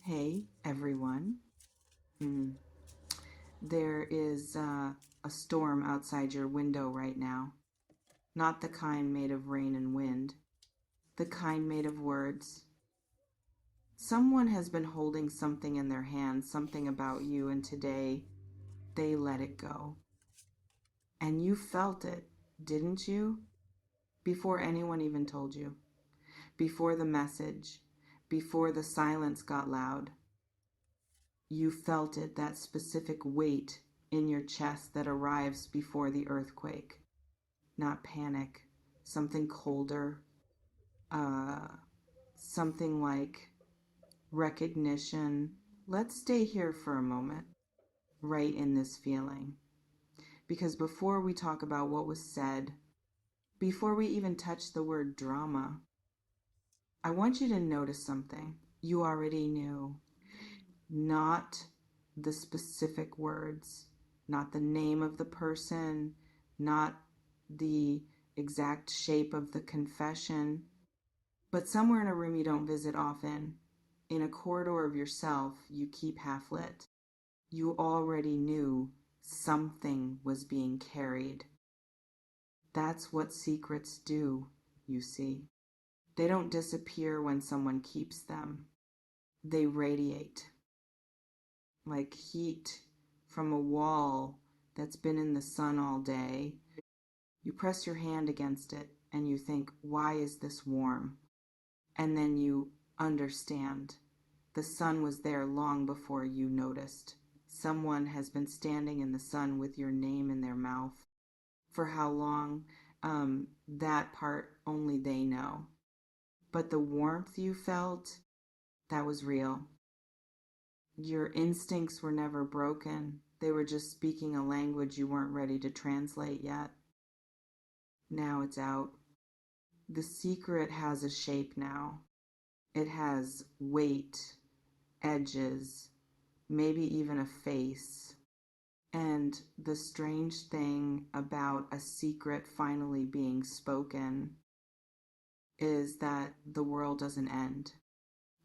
Hey, everyone. Mm. There is a storm outside your window right now. Not the kind made of rain and wind, the kind made of words. Someone has been holding something in their hand, something about you, and today they let it go. And you felt it, didn't you? Before anyone even told you, before the message, before the silence got loud. You felt it, that specific weight in your chest that arrives before the earthquake. Not panic, something colder, uh, something like recognition. Let's stay here for a moment, right in this feeling. Because before we talk about what was said, before we even touch the word drama, I want you to notice something you already knew. Not the specific words, not the name of the person, not the exact shape of the confession, but somewhere in a room you don't visit often, in a corridor of yourself you keep half lit. You already knew something was being carried. That's what secrets do, you see. They don't disappear when someone keeps them. They radiate like heat from a wall that's been in the sun all day. You press your hand against it and you think, why is this warm? And then you understand. The sun was there long before you noticed. Someone has been standing in the sun with your name in their mouth. For how long? That part only they know. But the warmth you felt, that was real. Your instincts were never broken. They were just speaking a language you weren't ready to translate yet. Now it's out. The secret has a shape now. It has weight, edges, maybe even a face. And the strange thing about a secret finally being spoken is that the world doesn't end.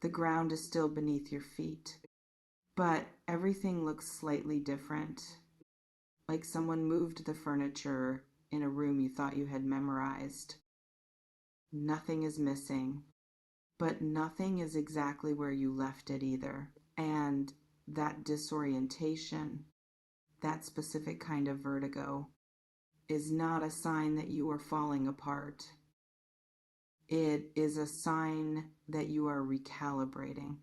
The ground is still beneath your feet, but everything looks slightly different. Like someone moved the furniture in a room you thought you had memorized. Nothing is missing, but nothing is exactly where you left it either. And that disorientation, that specific kind of vertigo, is not a sign that you are falling apart. It is a sign that you are recalibrating.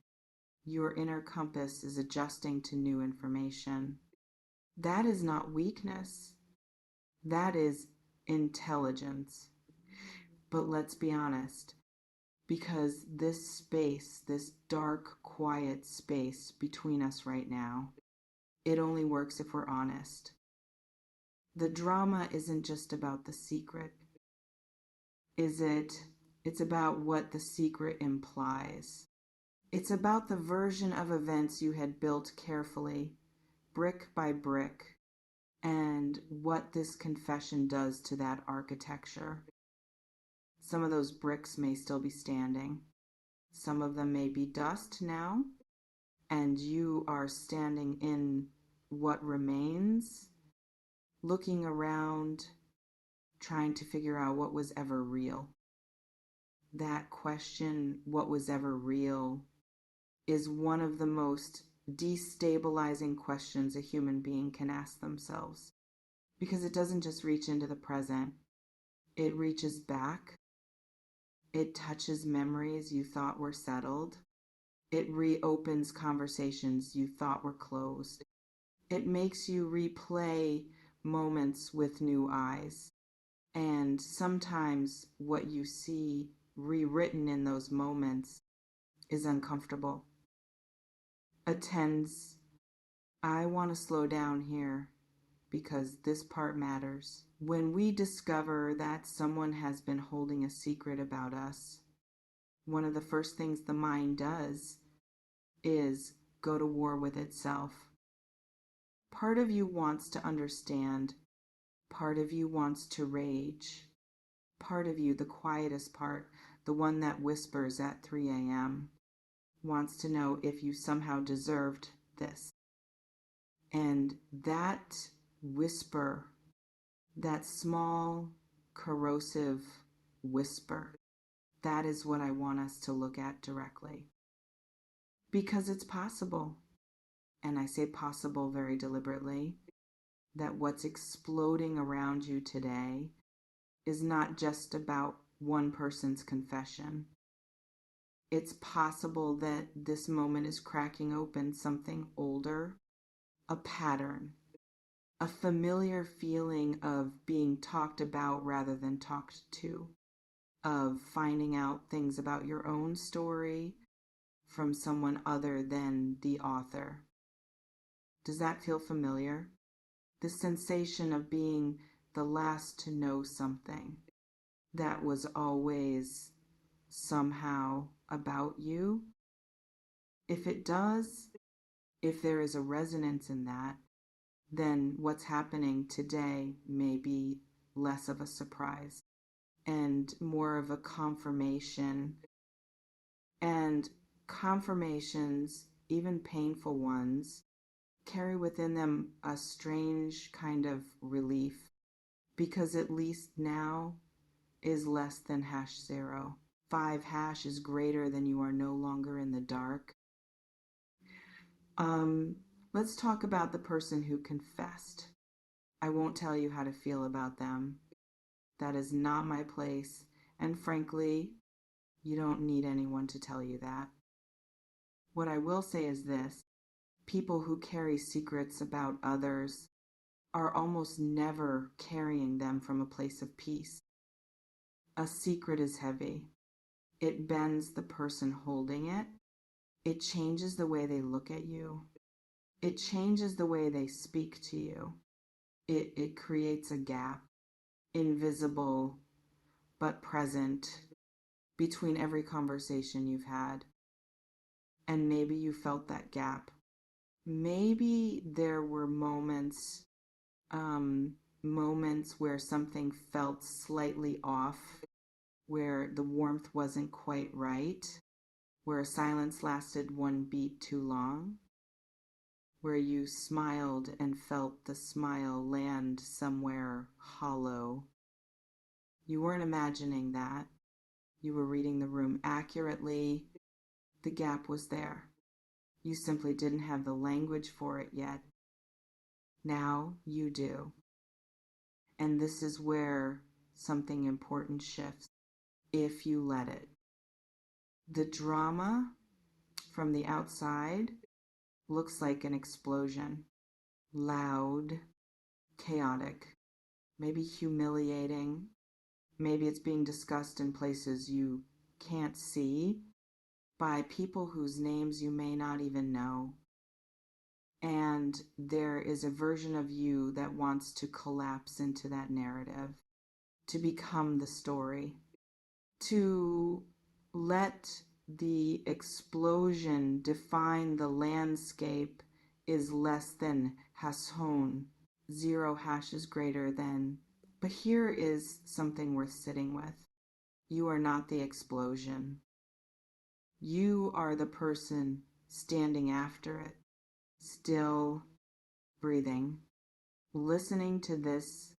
Your inner compass is adjusting to new information. That is not weakness. That is intelligence. But let's be honest, because this space, this dark, quiet space between us right now, it only works if we're honest. The drama isn't just about the secret, is it? It's about what the secret implies. It's about the version of events you had built carefully, brick by brick, and what this confession does to that architecture. Some of those bricks may still be standing. Some of them may be dust now, and you are standing in what remains, looking around, trying to figure out what was ever real. That question, what was ever real, is one of the most destabilizing questions a human being can ask themselves, because it doesn't just reach into the present, it reaches back. It touches memories you thought were settled. It reopens conversations you thought were closed. It makes you replay moments with new eyes. And sometimes what you see rewritten in those moments is uncomfortable. A tense, I want to slow down here because this part matters. When we discover that someone has been holding a secret about us, one of the first things the mind does is go to war with itself. Part of you wants to understand. Part of you wants to rage. Part of you, the quietest part, the one that whispers at 3 a.m., wants to know if you somehow deserved this. And that whisper, that small, corrosive whisper, that is what I want us to look at directly. Because it's possible, and I say possible very deliberately, that what's exploding around you today is not just about one person's confession. It's possible that this moment is cracking open something older, a pattern, a familiar feeling of being talked about rather than talked to, of finding out things about your own story from someone other than the author. Does that feel familiar? The sensation of being the last to know something that was always somehow about you. If it does, if there is a resonance in that, then what's happening today may be less of a surprise and more of a confirmation. And confirmations, even painful ones, carry within them a strange kind of relief, because at least now is less than #0. 5# is greater than you are no longer in the dark. Let's talk about the person who confessed. I won't tell you how to feel about them. That is not my place. And frankly, you don't need anyone to tell you that. What I will say is this: people who carry secrets about others are almost never carrying them from a place of peace. A secret is heavy. It bends the person holding it. It changes the way they look at you. It changes the way they speak to you. It creates a gap, invisible but present, between every conversation you've had. And maybe you felt that gap. Maybe there were moments where something felt slightly off, where the warmth wasn't quite right, where a silence lasted one beat too long, where you smiled and felt the smile land somewhere hollow. You weren't imagining that. You were reading the room accurately. The gap was there. You simply didn't have the language for it yet. Now you do. And this is where something important shifts, if you let it. The drama from the outside looks like an explosion. Loud, chaotic, maybe humiliating. Maybe it's being discussed in places you can't see by people whose names you may not even know. And there is a version of you that wants to collapse into that narrative, to become the story, to let the explosion define the landscape is less than #. 0# is greater than. But here is something worth sitting with. You are not the explosion. You are the person standing after it, still breathing, listening to this,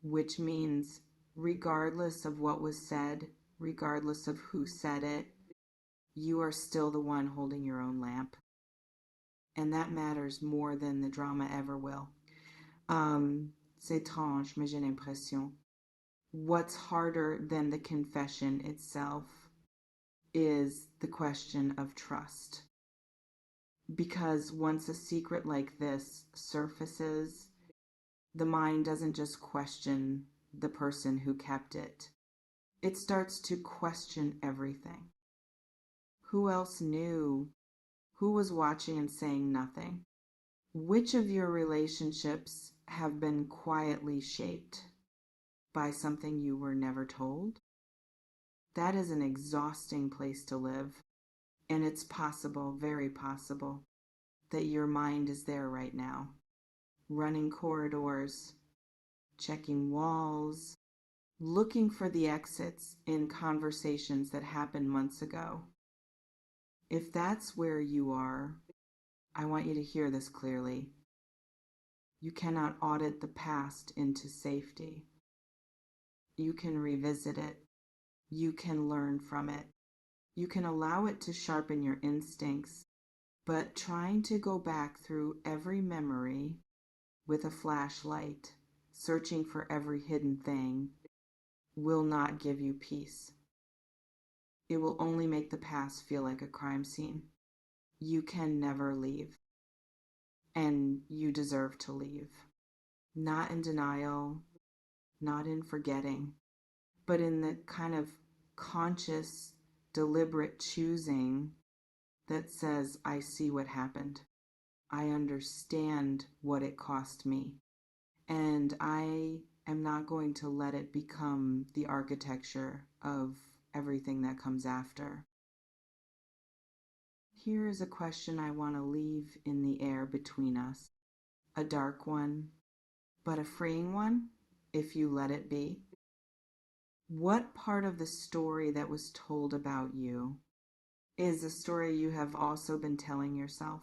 which means regardless of what was said, regardless of who said it, you are still the one holding your own lamp. And that matters more than the drama ever will. C'est étrange, mais j'ai l'impression. What's harder than the confession itself is the question of trust. Because once a secret like this surfaces, the mind doesn't just question the person who kept it. It starts to question everything. Who else knew? Who was watching and saying nothing? Which of your relationships have been quietly shaped by something you were never told? That is an exhausting place to live. And it's possible, very possible, that your mind is there right now, running corridors, checking walls, looking for the exits in conversations that happened months ago. If that's where you are, I want you to hear this clearly. You cannot audit the past into safety. You can revisit it. You can learn from it. You can allow it to sharpen your instincts, but trying to go back through every memory with a flashlight, searching for every hidden thing, will not give you peace. It will only make the past feel like a crime scene. You can never leave, and you deserve to leave. Not in denial, not in forgetting, but in the kind of conscious, deliberate choosing that says, I see what happened. I understand what it cost me. And I am not going to let it become the architecture of everything that comes after. Here is a question I want to leave in the air between us. A dark one, but a freeing one, if you let it be. What part of the story that was told about you is a story you have also been telling yourself?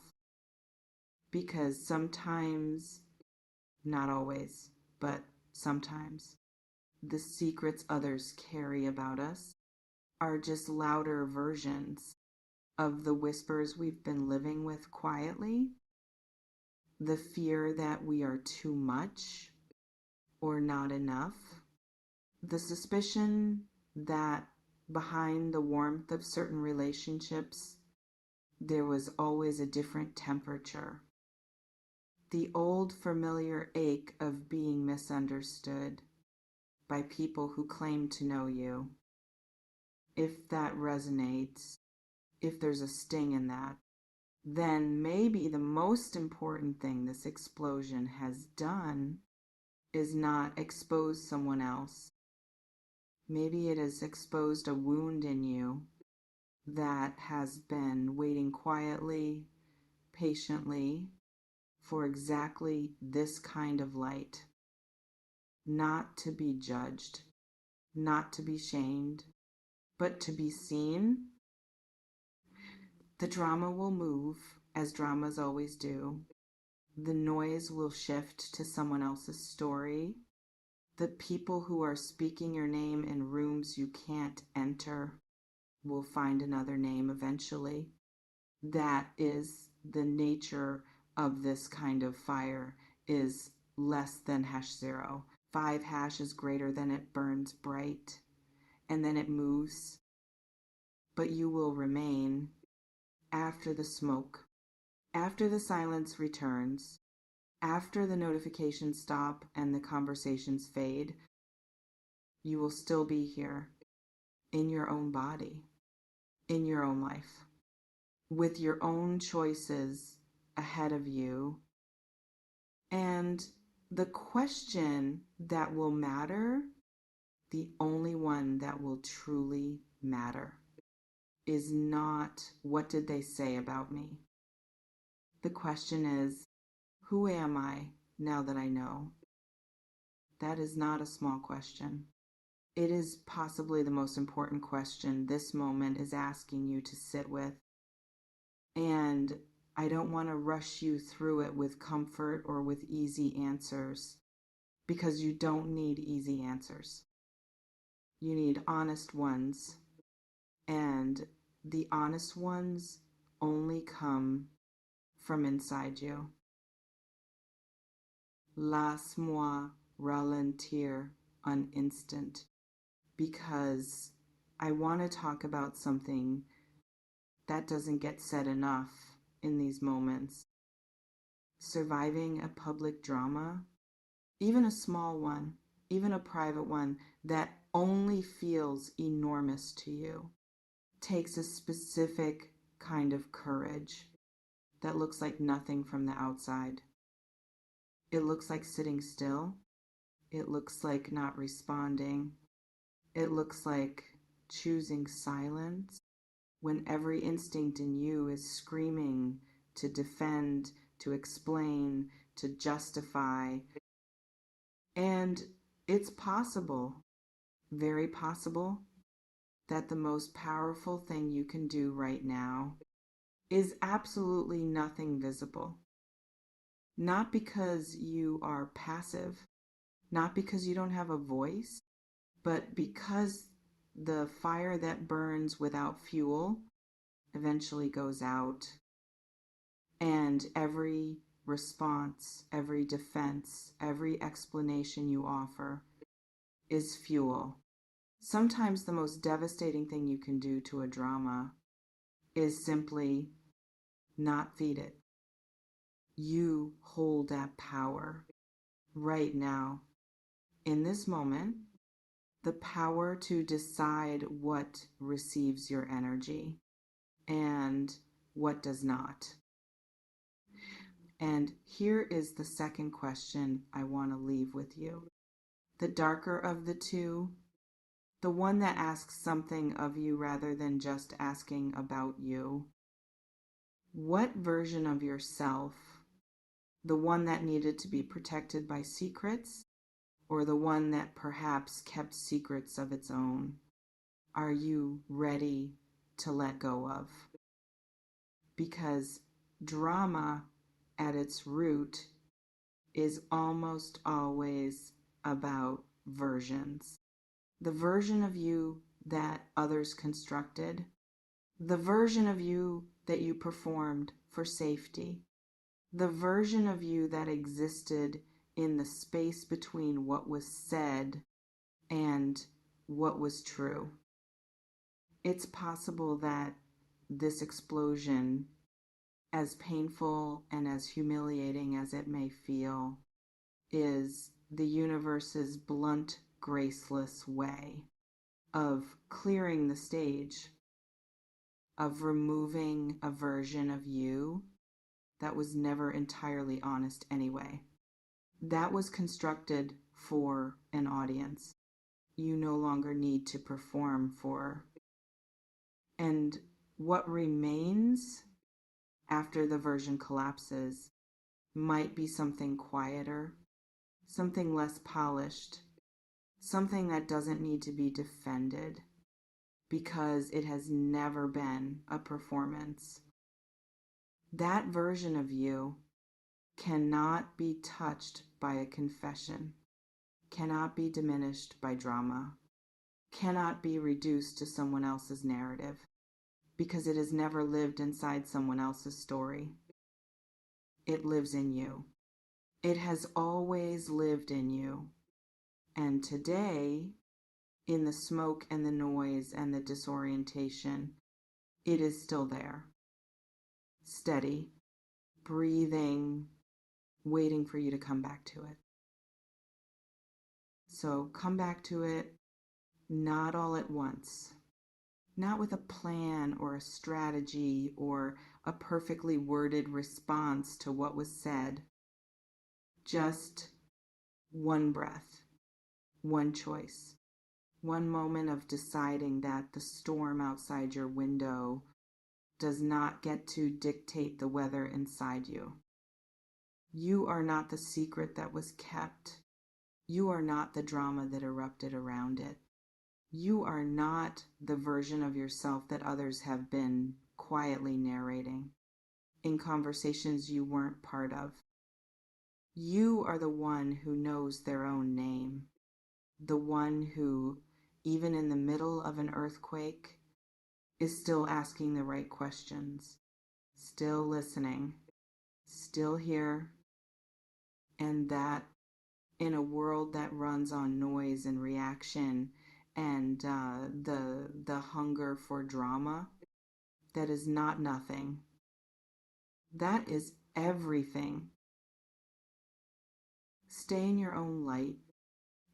Because sometimes, not always, but sometimes, the secrets others carry about us are just louder versions of the whispers we've been living with quietly, the fear that we are too much or not enough, the suspicion that behind the warmth of certain relationships, there was always a different temperature. The old familiar ache of being misunderstood by people who claim to know you. If that resonates, if there's a sting in that, then maybe the most important thing this explosion has done is not expose someone else. Maybe it has exposed a wound in you that has been waiting quietly, patiently, for exactly this kind of light. Not to be judged, not to be shamed, but to be seen. The drama will move, as dramas always do. The noise will shift to someone else's story. The people who are speaking your name in rooms you can't enter will find another name eventually. That is the nature of this kind of fire, is less than #0. 5 hash is greater than it burns bright, and then it moves. But you will remain after the smoke, after the silence returns, after the notifications stop and the conversations fade. You will still be here in your own body, in your own life, with your own choices ahead of you. And the question that will matter, the only one that will truly matter, is not what did they say about me. The question is, who am I now that I know? That is not a small question. It is possibly the most important question this moment is asking you to sit with. And I don't want to rush you through it with comfort or with easy answers, because you don't need easy answers. You need honest ones, and the honest ones only come from inside you. Laisse-moi ralentir un instant, because I want to talk about something that doesn't get said enough in these moments. Surviving a public drama, even a small one, even a private one that only feels enormous to you, takes a specific kind of courage that looks like nothing from the outside. It looks like sitting still. It looks like not responding. It looks like choosing silence when every instinct in you is screaming to defend, to explain, to justify. And it's possible, very possible, that the most powerful thing you can do right now is absolutely nothing visible. Not because you are passive, not because you don't have a voice, but because the fire that burns without fuel eventually goes out, and every response, every defense, every explanation you offer is fuel. Sometimes the most devastating thing you can do to a drama is simply not feed it. You hold that power right now, in this moment, the power to decide what receives your energy and what does not. And here is the second question I want to leave with you. The darker of the two, the one that asks something of you rather than just asking about you. What version of yourself, the one that needed to be protected by secrets, or the one that perhaps kept secrets of its own, are you ready to let go of? Because drama at its root is almost always about versions. The version of you that others constructed, the version of you that you performed for safety, the version of you that existed in the space between what was said and what was true. It's possible that this explosion, as painful and as humiliating as it may feel, is the universe's blunt, graceless way of clearing the stage, of removing a version of you that was never entirely honest anyway. That was constructed for an audience. You no longer need to perform for. And what remains after the version collapses might be something quieter, something less polished, something that doesn't need to be defended because it has never been a performance. That version of you cannot be touched by a confession, cannot be diminished by drama, cannot be reduced to someone else's narrative, because it has never lived inside someone else's story. It lives in you. It has always lived in you. And today, in the smoke and the noise and the disorientation, it is still there. Steady, breathing, waiting for you to come back to it. So come back to it, not all at once. Not with a plan or a strategy or a perfectly worded response to what was said. Just one breath, one choice, one moment of deciding that the storm outside your window does not get to dictate the weather inside you. You are not the secret that was kept. You are not the drama that erupted around it. You are not the version of yourself that others have been quietly narrating in conversations you weren't part of. You are the one who knows their own name, the one who, even in the middle of an earthquake, is still asking the right questions, still listening, still here, and that in a world that runs on noise and reaction and the hunger for drama, that is not nothing. That is everything. Stay in your own light,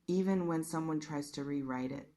even when someone tries to rewrite it.